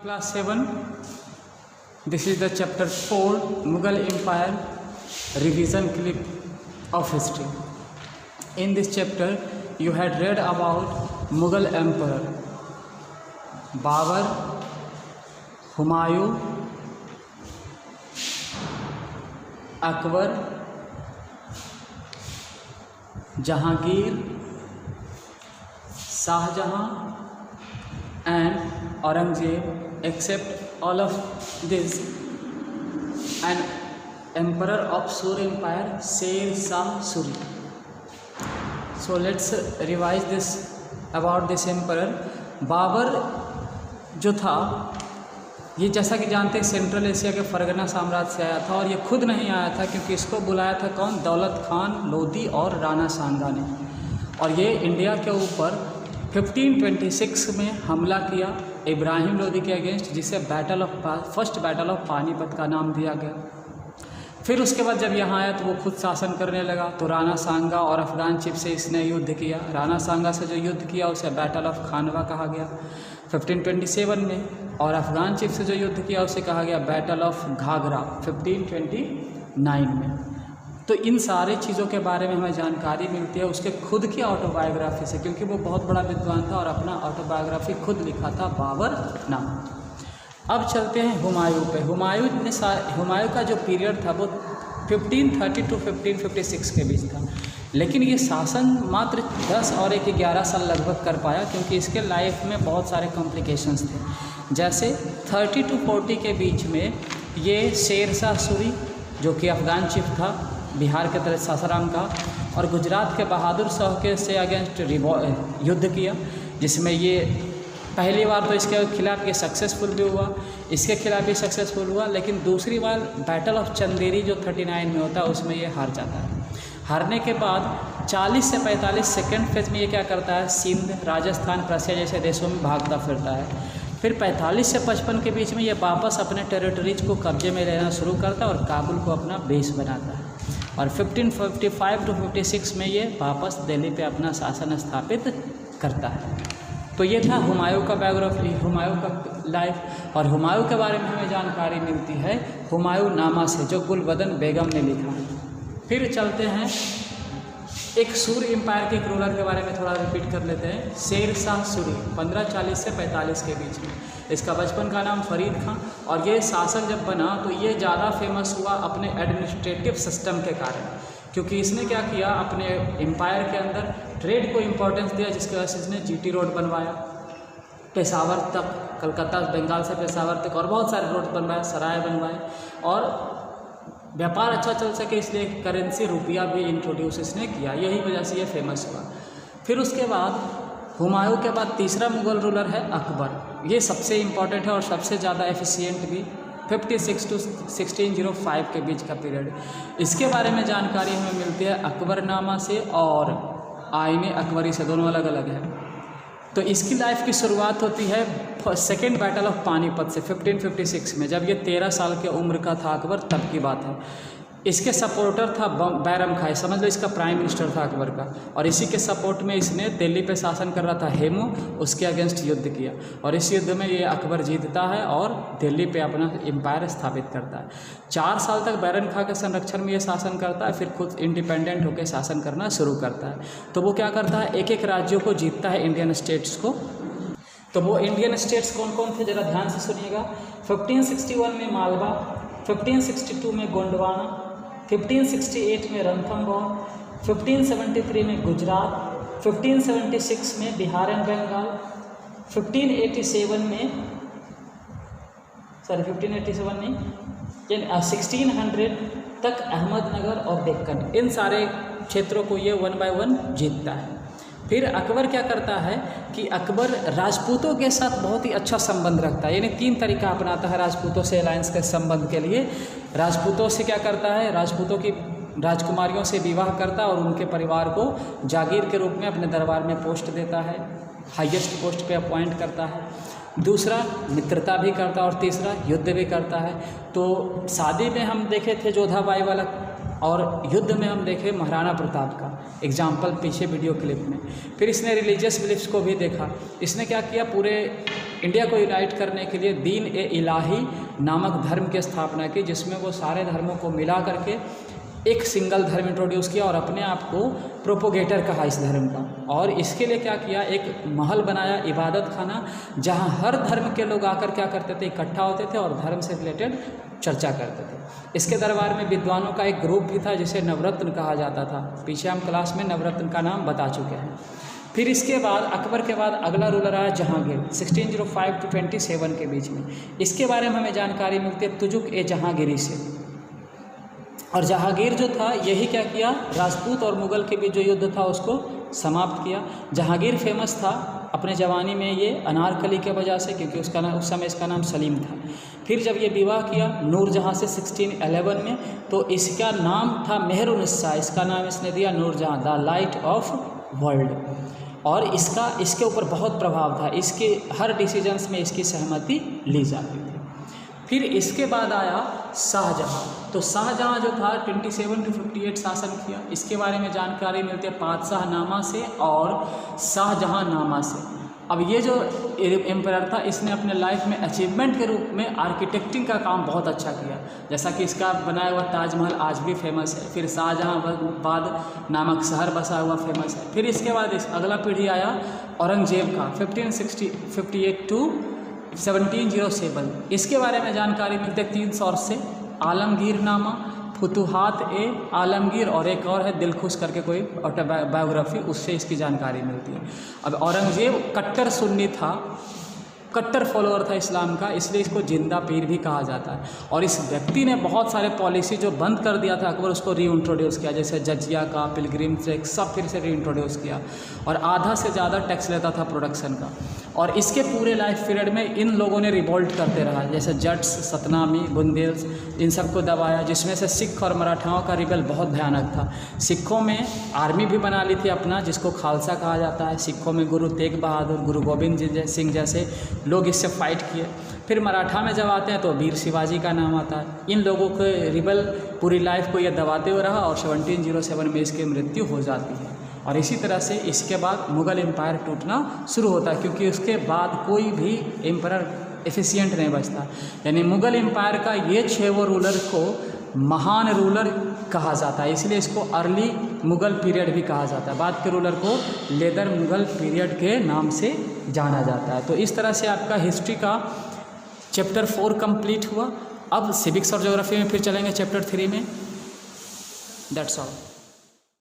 Class 7. This is the chapter 4, Mughal Empire revision clip of history. In this chapter, you had read about Mughal Emperor Babur, Humayun, Akbar, Jahangir, Shahjahan and Aurangzeb. Except all of this, an emperor of Sur Empire, Sher Shah Suri. So let's revise this about this emperor. Babar जो था ये जैसा कि जानते हैं central Asia के फरगना साम्राज्य से आया था, और ये खुद नहीं आया था क्योंकि इसको बुलाया था कौन? दौलत खान लोधी और राणा सांगा ने। और ये इंडिया के ऊपर 1526 में हमला किया इब्राहिम लोधी के अगेंस्ट, जिसे फर्स्ट बैटल ऑफ पानीपत का नाम दिया गया। फिर उसके बाद जब यहाँ आया तो वो खुद शासन करने लगा, तो राणा सांगा और अफगान चिफ से इसने युद्ध किया। राणा सांगा से जो युद्ध किया उसे बैटल ऑफ खानवा कहा गया 1527 में, और अफगान चिफ से जो युद्ध किया उसे कहा गया बैटल ऑफ घाघरा 1529 में। तो इन सारी चीज़ों के बारे में हमें जानकारी मिलती है उसके खुद की ऑटोबायोग्राफी से, क्योंकि वो बहुत बड़ा विद्वान था और अपना ऑटोबायोग्राफी खुद लिखा था बाबर नाम। अब चलते हैं हुमायूं पे। हुमायूं का जो पीरियड था वो 1530 टू 1556 के बीच था, लेकिन ये शासन मात्र 10 और 11 साल लगभग कर पाया, क्योंकि इसके लाइफ में बहुत सारे कॉम्प्लिकेशंस थे। जैसे 30 टू 40 के बीच में ये शेर शाह सूरी जो कि अफगान चीफ था, बिहार के तरह सासाराम का, और गुजरात के बहादुर शाह के से अगेंस्ट युद्ध किया, जिसमें ये पहली बार तो इसके खिलाफ ये सक्सेसफुल भी हुआ, इसके खिलाफ भी सक्सेसफुल हुआ, लेकिन दूसरी बार बैटल ऑफ चंदेरी जो 39 में होता है उसमें ये हार जाता है। हारने के बाद 40 से 45 सेकेंड फेज में ये क्या करता है? सिंध, राजस्थान, प्रसिया जैसे देशों में भागता फिरता है। फिर 45 से 55 के बीच में ये वापस अपने टेरिटरीज को कब्जे में लेना शुरू करता है और काबुल को अपना बेस बनाता है, और 1555 टू 56 में ये वापस दिल्ली पे अपना शासन स्थापित करता है। तो ये था हुमायूं का बायोग्राफी, हुमायूं का लाइफ। और हुमायूं के बारे में हमें जानकारी मिलती है हुमायूं नामा से, जो गुलबदन बेगम ने लिखा। फिर चलते हैं एक सूर एम्पायर के एक रूलर के बारे में थोड़ा रिपीट कर लेते हैं। शेर शाह सूरी 1540 से 45 के बीच में। इसका बचपन का नाम फरीद खां, और ये शासन जब बना तो ये ज़्यादा फेमस हुआ अपने एडमिनिस्ट्रेटिव सिस्टम के कारण, क्योंकि इसने क्या किया, अपने एम्पायर के अंदर ट्रेड को इम्पोर्टेंस दिया, जिसकी वजह से इसने जीटी रोड बनवाया पेशावर तक, कलकत्ता बंगाल से पेशावर तक, और बहुत सारे रोड बनवाए, सराय बनवाए, और व्यापार अच्छा चल सके इसलिए करेंसी रुपया भी इंट्रोड्यूस इसने किया। यही वजह से ये फेमस हुआ। फिर उसके बाद हुमायूं के बाद तीसरा मुग़ल रूलर है अकबर। ये सबसे इम्पॉर्टेंट है और सबसे ज़्यादा एफिशिएंट भी, 56 टू 1605 के बीच का पीरियड। इसके बारे में जानकारी हमें मिलती है अकबरनामा से और आईने अकबरी से, दोनों अलग अलग है। तो इसकी लाइफ की शुरुआत होती है सेकेंड बैटल ऑफ पानीपत से 1556 में, जब ये 13 साल के उम्र का था अकबर, तब की बात है। इसके सपोर्टर था बैरम खाई, समझ लो इसका प्राइम मिनिस्टर था अकबर का, और इसी के सपोर्ट में इसने दिल्ली पे शासन कर रहा था हेमू, उसके अगेंस्ट युद्ध किया, और इस युद्ध में ये अकबर जीतता है और दिल्ली पे अपना एम्पायर स्थापित करता है। 4 साल तक बैरम खां के संरक्षण में ये शासन करता है, फिर खुद इंडिपेंडेंट होकर शासन करना शुरू करता है। तो वो क्या करता है, एक एक राज्यों को जीतता है, इंडियन स्टेट्स को। तो वो इंडियन स्टेट्स कौन कौन थे, ज़रा ध्यान से सुनिएगा। 1561 में मालवा, 1562 में गोंडवाना, 1568 में रणथंबोर, 1573 में गुजरात, 1576 में बिहार एंड बंगाल, 1587 में 1600 तक अहमदनगर और डेक्कन, इन सारे क्षेत्रों को ये 1 बाय 1 जीतता है। फिर अकबर क्या करता है कि अकबर राजपूतों के साथ बहुत ही अच्छा संबंध रखता है, यानी 3 तरीका अपनाता है राजपूतों से अलायंस के संबंध के लिए। राजपूतों से क्या करता है, राजपूतों की राजकुमारियों से विवाह करता है और उनके परिवार को जागीर के रूप में अपने दरबार में पोस्ट देता है, हाईएस्ट पोस्ट पे अपॉइंट करता है। दूसरा मित्रता भी करता है, और तीसरा युद्ध भी करता है। तो शादी में हम देखे थे जोधाबाई वाला, और युद्ध में हम देखे महाराणा प्रताप का एग्जाम्पल पीछे वीडियो क्लिप में। फिर इसने रिलीजियस बिलीफ्स को भी देखा। इसने क्या किया, पूरे इंडिया को यूनाइट करने के लिए दीन ए इलाही नामक धर्म की स्थापना की, जिसमें वो सारे धर्मों को मिला करके एक सिंगल धर्म इंट्रोड्यूस किया और अपने आप को प्रोपोगेटर कहा इस धर्म का। और इसके लिए क्या किया, एक महल बनाया, इबादत खाना, जहाँ हर धर्म के लोग आकर क्या करते थे, इकट्ठा होते थे और धर्म से रिलेटेड चर्चा करते थे। इसके दरबार में विद्वानों का एक ग्रुप भी था जिसे नवरत्न कहा जाता था। पीछे हम क्लास में नवरत्न का नाम बता चुके हैं। फिर इसके बाद अकबर के बाद अगला रूलर आया जहांगीर, 1605 to 27 के बीच में। इसके बारे में हमें जानकारी मिलती है तुजुक ए जहांगीरी से। और जहांगीर जो था यही क्या किया, राजपूत और मुग़ल के बीच जो युद्ध था उसको समाप्त किया। जहांगीर फेमस था अपने जवानी में ये अनारकली के वजह से, क्योंकि उसका नाम उस समय इसका नाम सलीम था। फिर जब ये विवाह किया नूरजहाँ से 1611 में, तो इसका नाम था मेहरुन्निसा, इसका नाम इसने दिया Nur Jahan, the light of world. और इसके ऊपर बहुत प्रभाव था, इसके हर डिसीजंस में इसकी सहमति ली जाती थी। फिर इसके बाद आया शाहजहाँ। तो शाहजहाँ जो था 27 to 58 शासन किया। इसके बारे में जानकारी मिलती है पातशाह नामा से और शाहजहाँ नामा से। अब ये जो एम्परर था इसने अपने लाइफ में अचीवमेंट के रूप में आर्किटेक्टिंग का काम बहुत अच्छा किया, जैसा कि इसका बनाया हुआ ताजमहल आज भी फेमस है। फिर शाहजहाँबाद नामक शहर बसा हुआ फेमस है। फिर इसके बाद अगला पीढ़ी आया औरंगजेब का 1558 to 1707। इसके बारे में जानकारी मिलती है 3 सोर्स से, आलमगीर नामा, फुतुहात ए आलमगीर और एक और है दिलखुश करके कोई ऑटोबायोग्राफी, उससे इसकी जानकारी मिलती है। अब औरंगजेब कट्टर सुन्नी था, कट्टर फॉलोअर था इस्लाम का, इसलिए इसको जिंदा पीर भी कहा जाता है। और इस व्यक्ति ने बहुत सारे पॉलिसी जो बंद कर दिया था अकबर, उसको रीइंट्रोड्यूस किया, जैसे जजिया का, पिलग्रिम टैक्स, सब फिर से रीइंट्रोड्यूस किया। और आधा से ज़्यादा टैक्स लेता था प्रोडक्शन का। और इसके पूरे लाइफ पीरियड में इन लोगों ने रिवोल्ट करते रहा, जैसे जट्स, सतनामी, बुंदेल्स, इन सबको दबाया, जिसमें से सिख और मराठाओं का रिबल बहुत भयानक था। सिखों में आर्मी भी बना ली थी अपना, जिसको खालसा कहा जाता है। सिखों में गुरु तेग बहादुर, गुरु गोविंद सिंह जैसे लोग इससे फाइट किए। फिर मराठा में जब आते हैं तो वीर शिवाजी का नाम आता है। इन लोगों के रिबल पूरी लाइफ को ये दबाते हुए रहा और 1707 में इसकी मृत्यु हो जाती है। और इसी तरह से इसके बाद मुग़ल एम्पायर टूटना शुरू होता है, क्योंकि उसके बाद कोई भी एम्परर एफिशिएंट नहीं बचता। यानी मुग़ल एम्पायर का ये 6 रूलर को महान रूलर कहा जाता है, इसलिए इसको अर्ली मुग़ल पीरियड भी कहा जाता है। बाद के रूलर को लेदर मुग़ल पीरियड के नाम से जाना जाता है। तो इस तरह से आपका हिस्ट्री का चैप्टर 4 कंप्लीट हुआ। अब सिविक्स और ज्योग्राफी में फिर चलेंगे चैप्टर 3 में। That's all.